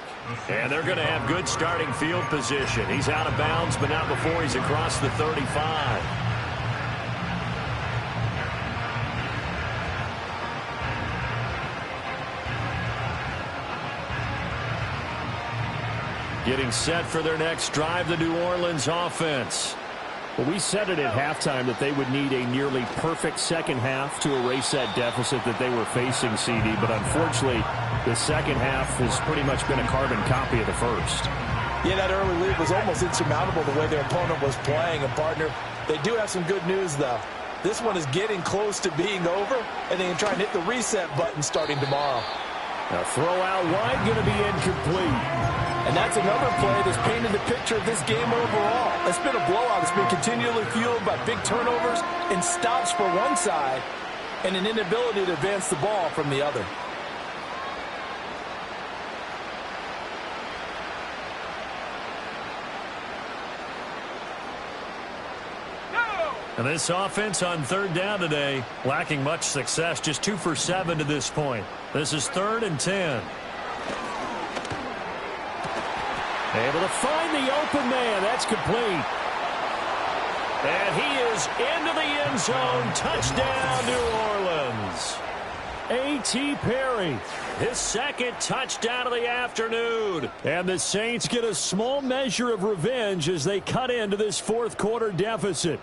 And they're going to have good starting field position. He's out of bounds, but not before he's across the 35. Getting set for their next drive, the New Orleans offense. Well, we said it at halftime that they would need a nearly perfect second half to erase that deficit that they were facing, CD. But unfortunately, the second half has pretty much been a carbon copy of the first. Yeah, that early lead was almost insurmountable the way their opponent was playing. And, partner, they do have some good news, though. This one is getting close to being over, and they can try and hit the reset button starting tomorrow. A throw out wide going to be incomplete. And that's another play that's painted the picture of this game overall. It's been a blowout. It's been continually fueled by big turnovers and stops for one side and an inability to advance the ball from the other. And this offense on 3rd down today, lacking much success, just 2 for 7 to this point. This is 3rd and 10. Able to find the open man. That's complete. And he is into the end zone. Touchdown, New Orleans. A.T. Perry. His 2nd touchdown of the afternoon. And the Saints get a small measure of revenge as they cut into this 4th quarter deficit.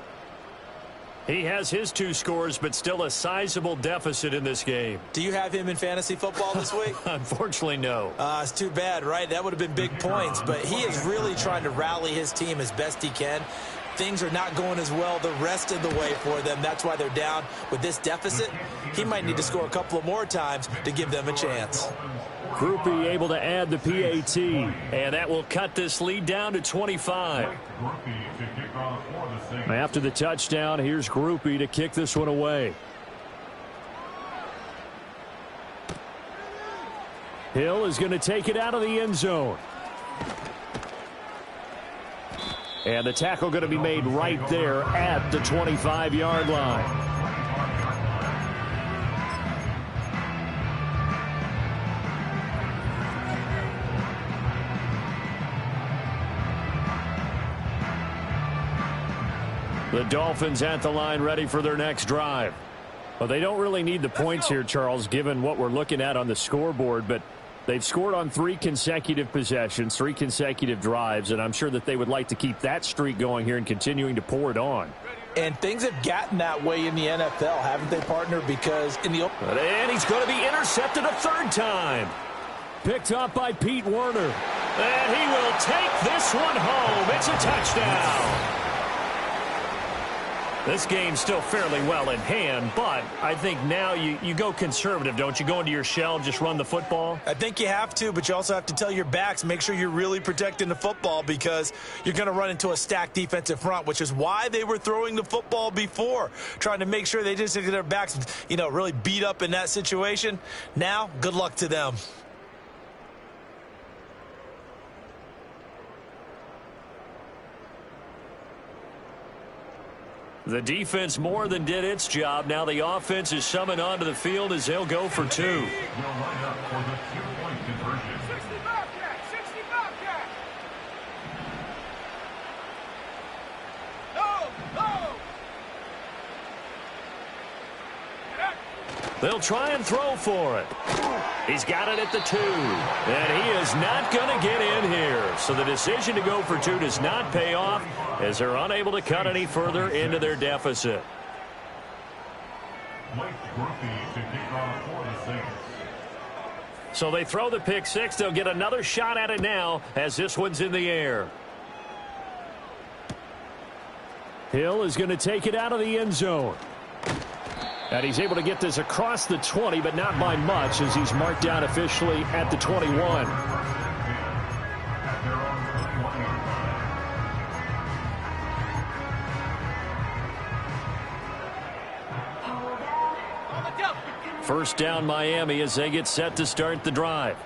He has his 2 scores, but still a sizable deficit in this game. Do you have him in fantasy football this week? Unfortunately, no. It's too bad, right? That would have been big points, but he is really trying to rally his team as best he can. Things are not going as well the rest of the way for them. That's why they're down with this deficit. He might need to score a couple of more times to give them a chance. Groupie able to add the PAT. And that will cut this lead down to 25. After the touchdown, here's Groupie to kick this one away. Hill is going to take it out of the end zone. And the tackle going to be made right there at the 25-yard line. The Dolphins at the line ready for their next drive. Well, they don't really need the points here, Charles, given what we're looking at on the scoreboard, but they've scored on 3 consecutive possessions, 3 consecutive drives, and I'm sure that they would like to keep that streak going here and continuing to pour it on. And things have gotten that way in the NFL, haven't they, partner? Because in the... And he's going to be intercepted a 3rd time. Picked up by Pete Werner. And he will take this one home. It's a touchdown. This game's still fairly well in hand, but I think now you go conservative, don't you? Go into your shell, just run the football? I think you have to, but you also have to tell your backs, make sure you're really protecting the football because you're going to run into a stacked defensive front, which is why they were throwing the football before, trying to make sure they just get their backs, really beat up in that situation. Now, good luck to them. The defense more than did its job. Now the offense is summoned onto the field as they'll go for 2. Will line up for the 2-point conversion. 60 Bobcat! 60 Bobcat! No! They'll try and throw for it. He's got it at the 2. And he is not going to get in here. So the decision to go for 2 does not pay off as they're unable to cut any further into their deficit. Blake Murphy to kick off for the Saints. So they throw the pick 6. They'll get another shot at it now as this one's in the air. Hill is going to take it out of the end zone. And he's able to get this across the 20, but not by much as he's marked down officially at the 21. First down Miami as they get set to start the drive.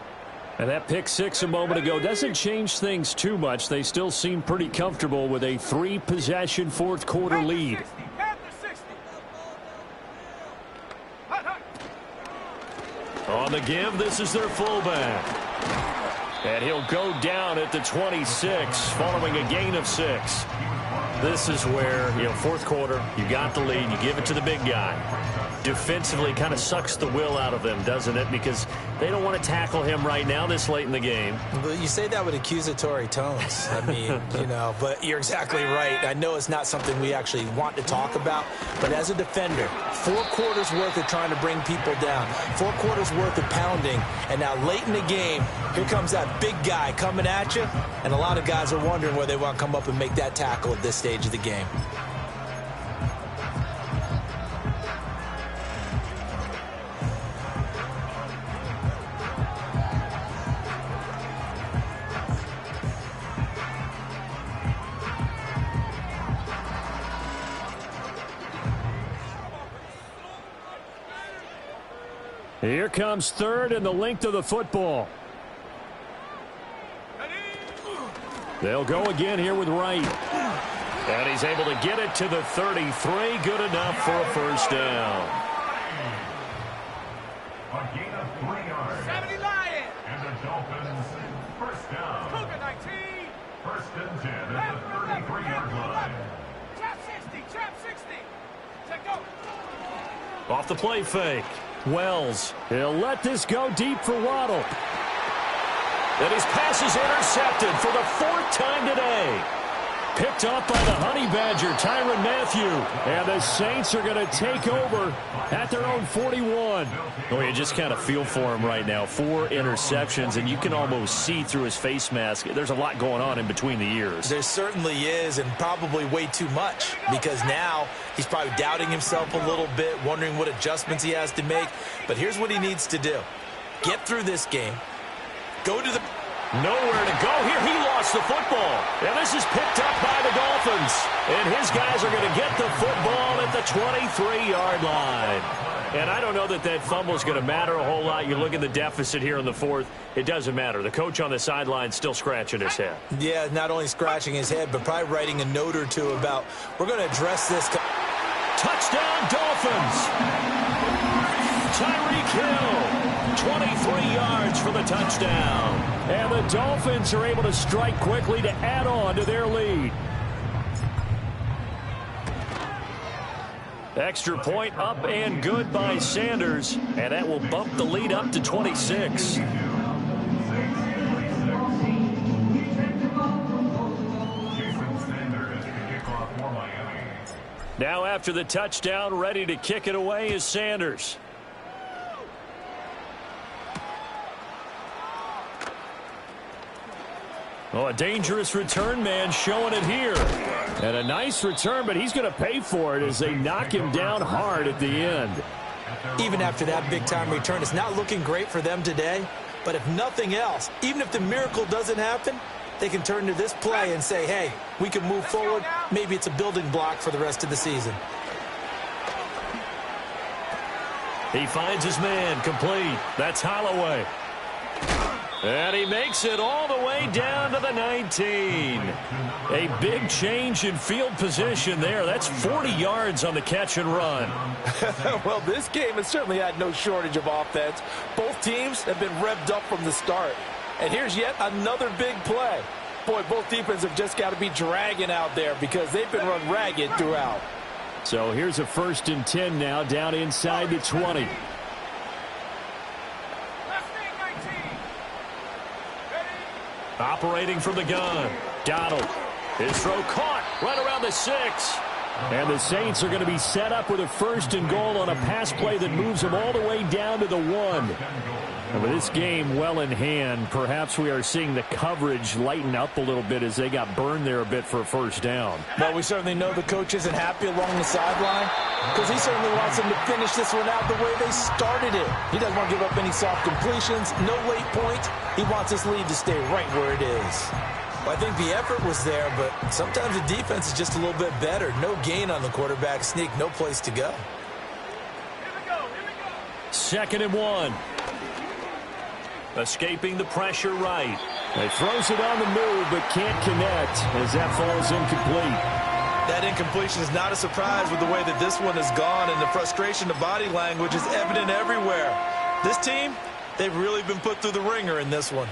And that pick 6 a moment ago doesn't change things too much. They still seem pretty comfortable with a 3-possession 4th quarter lead. On the give, this is their fullback. And he'll go down at the 26 following a gain of 6. This is where, 4th quarter, you got the lead, you give it to the big guy. Defensively kind of sucks the will out of them, doesn't it? Because they don't want to tackle him right now this late in the game. Well, you say that with accusatory tones. I mean, but you're exactly right. I know it's not something we actually want to talk about, but as a defender, 4 quarters worth of trying to bring people down, 4 quarters worth of pounding, and now late in the game, here comes that big guy coming at you, and a lot of guys are wondering where they want to come up and make that tackle at this stage of the game. Here comes 3rd and the length of the football. They'll go again here with Wright. And he's able to get it to the 33. Good enough for a first down. A gain of 3 yards. 70 Lions! And the Dolphins first down. Cougar 19! First and 10 at the 33-yard line. Trap 60! Trap 60! Check go! Off the play fake. Wells. He'll let this go deep for Waddle. And his pass is intercepted for the 4th time today. Picked off by the Honey Badger, Tyrann Mathieu. And the Saints are going to take over at their own 41. Oh, you just kind of feel for him right now. 4 interceptions, and you can almost see through his face mask. There's a lot going on in between the ears. There certainly is, and probably way too much, because now he's probably doubting himself a little bit, wondering what adjustments he has to make. But here's what he needs to do. Get through this game. Go to the... Nowhere to go here. He lost the football. And this is picked up by the Dolphins. And his guys are going to get the football at the 23-yard line. And I don't know that that fumble is going to matter a whole lot. You look at the deficit here in the 4th. It doesn't matter. The coach on the sideline still scratching his head. Yeah, not only scratching his head, but probably writing a note or two about, we're going to address this. Touchdown, Dolphins. Tyreek Hill, 23 yards for the touchdown. And the Dolphins are able to strike quickly to add on to their lead. Extra point up and good by Sanders, and that will bump the lead up to 26. Now after the touchdown, ready to kick it away is Sanders. Oh, a dangerous return man showing it here. And a nice return, but he's going to pay for it as they knock him down hard at the end. Even after that big-time return, it's not looking great for them today. But if nothing else, even if the miracle doesn't happen, they can turn to this play and say, hey, we can move forward. Maybe it's a building block for the rest of the season. He finds his man complete. That's Holloway. And he makes it all the way down to the 19. A big change in field position there. That's 40 yards on the catch and run. Well, this game has certainly had no shortage of offense. Both teams have been revved up from the start. And here's yet another big play. Boy, both defenses have just got to be dragging out there because they've been run ragged throughout. So here's a 1st and 10 now down inside the 20. Operating from the gun. Donald. His throw caught right around the 6. And the Saints are going to be set up with a 1st and goal on a pass play that moves them all the way down to the 1. And with this game well in hand, perhaps we are seeing the coverage lighten up a little bit as they got burned there a bit for a 1st down. Well, we certainly know the coach isn't happy along the sideline because he certainly wants them to finish this one out the way they started it. He doesn't want to give up any soft completions, no late points. He wants this lead to stay right where it is. Well, I think the effort was there, but sometimes the defense is just a little bit better. No gain on the quarterback sneak, no place to go. 2nd and 1. Escaping the pressure right. He throws it on the move, but can't connect as that falls incomplete. That incompletion is not a surprise with the way that this one has gone, and the frustration, the body language is evident everywhere. This team, they've really been put through the ringer in this one.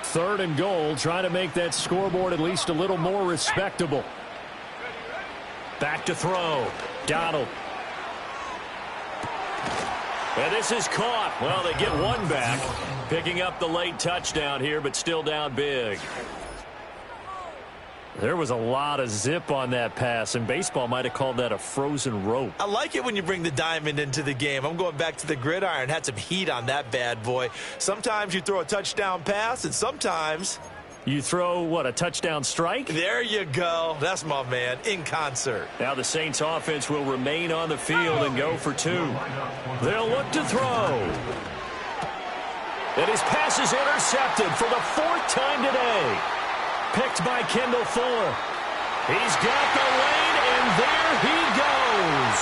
3rd and goal, trying to make that scoreboard at least a little more respectable. Back to throw. Donald. And this is caught. Well, they get one back. Picking up the late touchdown here, but still down big. There was a lot of zip on that pass, and baseball might have called that a frozen rope. I like it when you bring the diamond into the game. I'm going back to the gridiron. Had some heat on that bad boy. Sometimes you throw a touchdown pass, and sometimes you throw, what, a touchdown strike? There you go. That's my man, in concert. Now the Saints offense will remain on the field and go for 2. They'll look to throw. And his pass is intercepted for the 4th time today. Picked by Kendall Fuller. He's got the lane, and there he goes.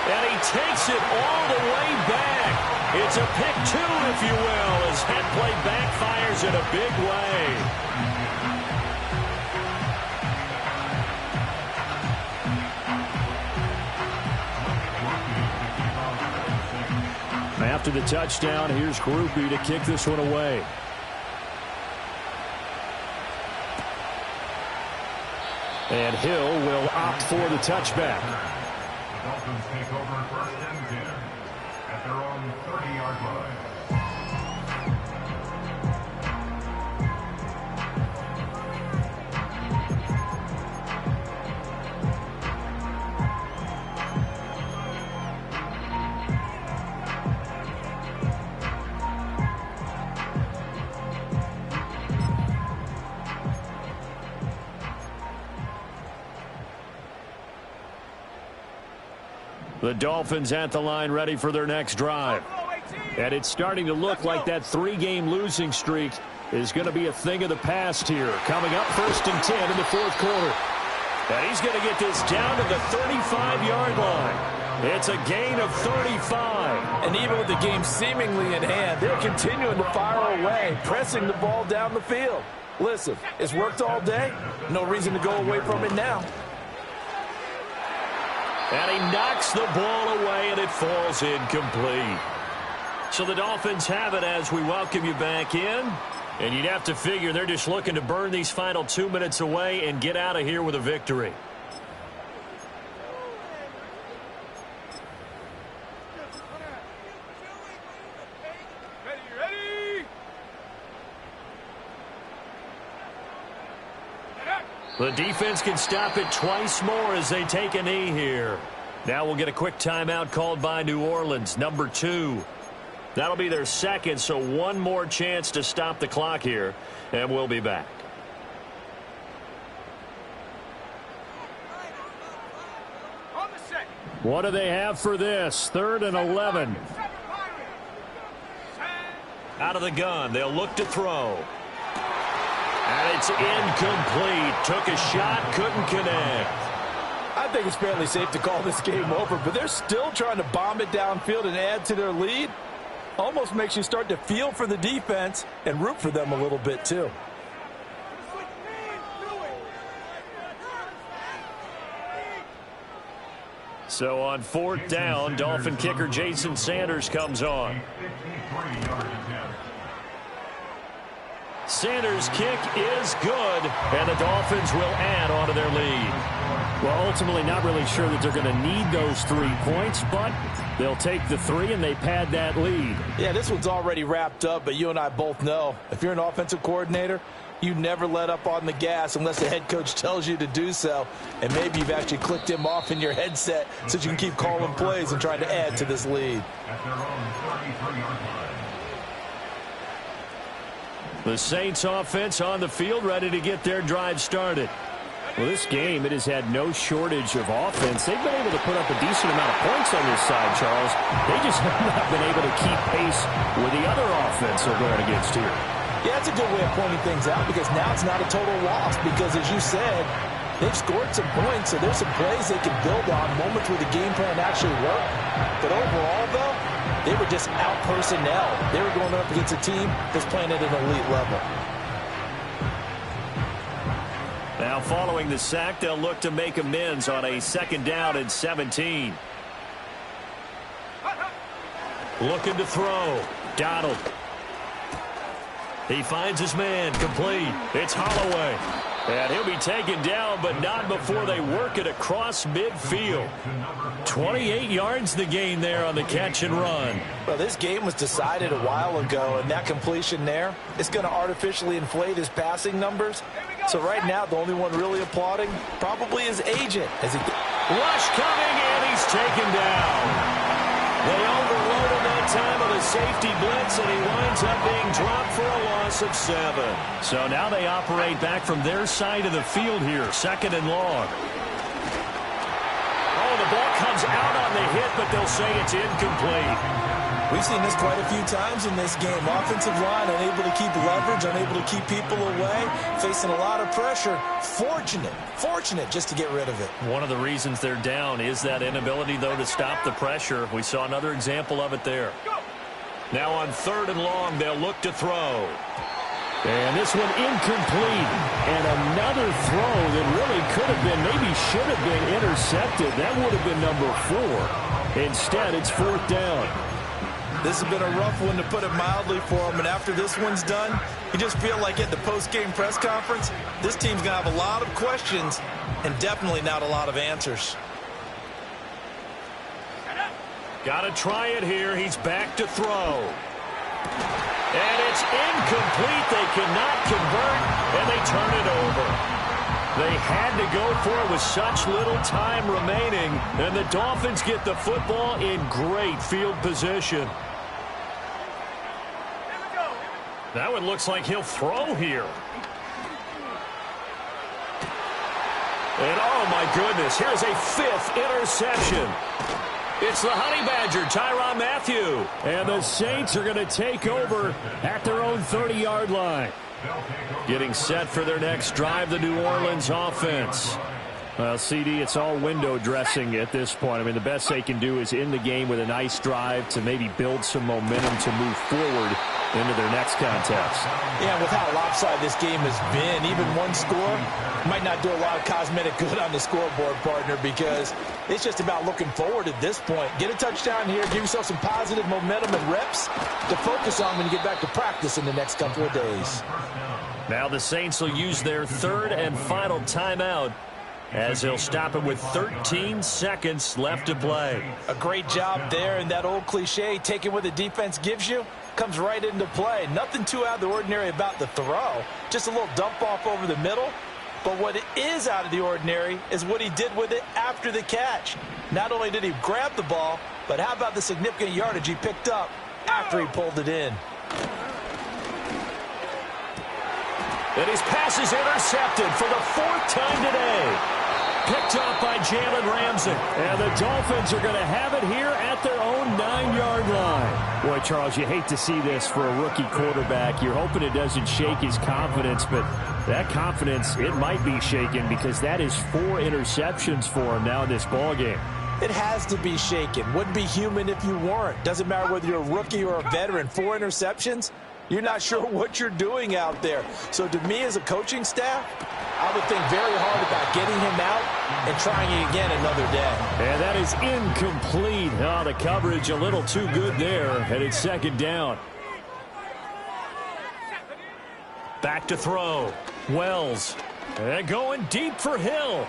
And he takes it all the way back. It's a pick 2, if you will, as that play backfires in a big way. After the touchdown, here's Groupie to kick this one away. And Hill will opt for the touchback. The Dolphins take over 1st and 10 at their own 30-yard line. The Dolphins at the line ready for their next drive. And it's starting to look like that 3-game losing streak is going to be a thing of the past here. Coming up 1st and 10 in the 4th quarter. And he's going to get this down to the 35-yard line. It's a gain of 35. And even with the game seemingly in hand, they're continuing to fire away, pressing the ball down the field. Listen, it's worked all day. No reason to go away from it now. And he knocks the ball away, and it falls incomplete. So the Dolphins have it as we welcome you back in. And you'd have to figure they're just looking to burn these final 2 minutes away and get out of here with a victory. Ready. The defense can stop it twice more as they take a knee here. Now we'll get a quick timeout called by New Orleans, number 2. That'll be their second, so one more chance to stop the clock here, and we'll be back. On the set. What do they have for this? 3rd and 11. Out of the gun, they'll look to throw. And it's incomplete. Took a shot, couldn't connect. I think it's fairly safe to call this game over, but they're still trying to bomb it downfield and add to their lead. Almost makes you start to feel for the defense and root for them a little bit too. So on 4th down, Dolphin kicker Jason Sanders comes on. Sanders' kick is good, and the Dolphins will add on to their lead. Well, ultimately not really sure that they're going to need those 3 points, but they'll take the 3 and they pad that lead. Yeah, this one's already wrapped up, but you and I both know if you're an offensive coordinator, you never let up on the gas unless the head coach tells you to do so. And maybe you've actually clicked him off in your headset so you can keep calling plays and trying to add to this lead. At their own 33-yard line. The Saints offense on the field, ready to get their drive started. Well, this game, it has had no shortage of offense. They've been able to put up a decent amount of points on this side, Charles. They just have not been able to keep pace with the other offense they're going against here. Yeah, that's a good way of pointing things out because now it's not a total loss because, as you said, they've scored some points, so there's some plays they can build on, moments where the game plan actually worked. But overall, though, they were just out personnel. They were going up against a team that's playing at an elite level. Now following the sack, they'll look to make amends on a 2nd down and 17. Looking to throw. Donald. He finds his man, complete. It's Holloway. And he'll be taken down, but not before they work it across midfield. 28 yards the gain there on the catch and run. Well, this game was decided a while ago, and that completion there is going to artificially inflate his passing numbers. So right now, the only one really applauding probably his agent. As he rush coming, and he's taken down. They overloaded that time of the safety blitz, and he winds up being dropped for a loss of 7. So now they operate back from their side of the field here, 2nd and long. Oh, the ball comes out on the hit, but they'll say it's incomplete. We've seen this quite a few times in this game. Offensive line unable to keep leverage, unable to keep people away, facing a lot of pressure. Fortunate just to get rid of it. One of the reasons they're down is that inability, though, to stop the pressure. We saw another example of it there. Now on 3rd and long, they'll look to throw. And this one incomplete. And another throw that really could have been, maybe should have been intercepted. That would have been number 4. Instead, it's 4th down. This has been a rough one, to put it mildly, for him. And after this one's done, you just feel like at the post-game press conference, this team's going to have a lot of questions and definitely not a lot of answers. Got to try it here. He's back to throw. And it's incomplete. They cannot convert, and they turn it over. They had to go for it with such little time remaining, and the Dolphins get the football in great field position. That one looks like he'll throw here. And oh my goodness, here's a 5th interception. It's the Honey Badger, Tyrann Mathieu. And the Saints are going to take over at their own 30-yard line. Getting set for their next drive, the New Orleans offense. Well, CD, it's all window dressing at this point. I mean, the best they can do is in the game with a nice drive to maybe build some momentum to move forward into their next contest. Yeah, with how lopsided this game has been, even one score might not do a lot of cosmetic good on the scoreboard, partner, because it's just about looking forward at this point. Get a touchdown here, give yourself some positive momentum and reps to focus on when you get back to practice in the next couple of days. Now the Saints will use their 3rd and final timeout as he'll stop it with 13 seconds left to play. A great job there, and that old cliche, taking what the defense gives you, comes right into play. Nothing too out of the ordinary about the throw. Just a little dump off over the middle. But what is out of the ordinary is what he did with it after the catch. Not only did he grab the ball, but how about the significant yardage he picked up after he pulled it in. And his pass is intercepted for the 4th time today. Picked off by Jalen Ramsey. And the Dolphins are going to have it here at their own 9-yard line. Boy, Charles, you hate to see this for a rookie quarterback. You're hoping it doesn't shake his confidence, but that confidence, it might be shaken because that is 4 interceptions for him now in this ballgame. It has to be shaken. Wouldn't be human if you weren't. Doesn't matter whether you're a rookie or a veteran. 4 interceptions, you're not sure what you're doing out there. So to me as a coaching staff, I would think very hard about getting him out and trying again another day. And that is incomplete. Oh, the coverage a little too good there, and it's 2nd down. Back to throw. Wells. And going deep for Hill.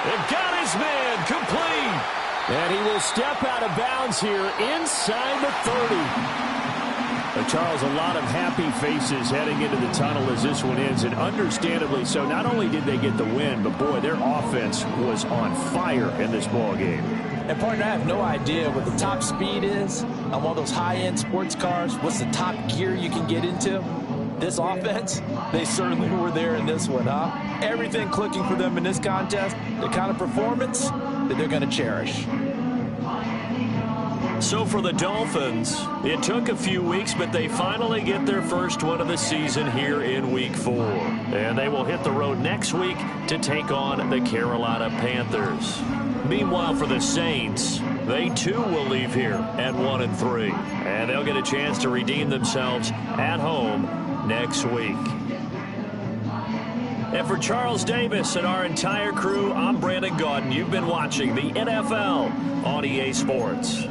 And got his man complete. And he will step out of bounds here inside the 30. Charles, a lot of happy faces heading into the tunnel as this one ends, and understandably so. Not only did they get the win, but boy, their offense was on fire in this ball game. And partner, I have no idea what the top speed is on one of those high-end sports cars. What's the top gear you can get into? This offense, they certainly were there in this one, huh? Everything clicking for them in this contest, the kind of performance that they're going to cherish. So for the Dolphins, it took a few weeks, but they finally get their first one of the season here in Week 4. And they will hit the road next week to take on the Carolina Panthers. Meanwhile, for the Saints, they too will leave here at 1-3. And they'll get a chance to redeem themselves at home next week. And for Charles Davis and our entire crew, I'm Brandon Gaudin. You've been watching the NFL on EA Sports.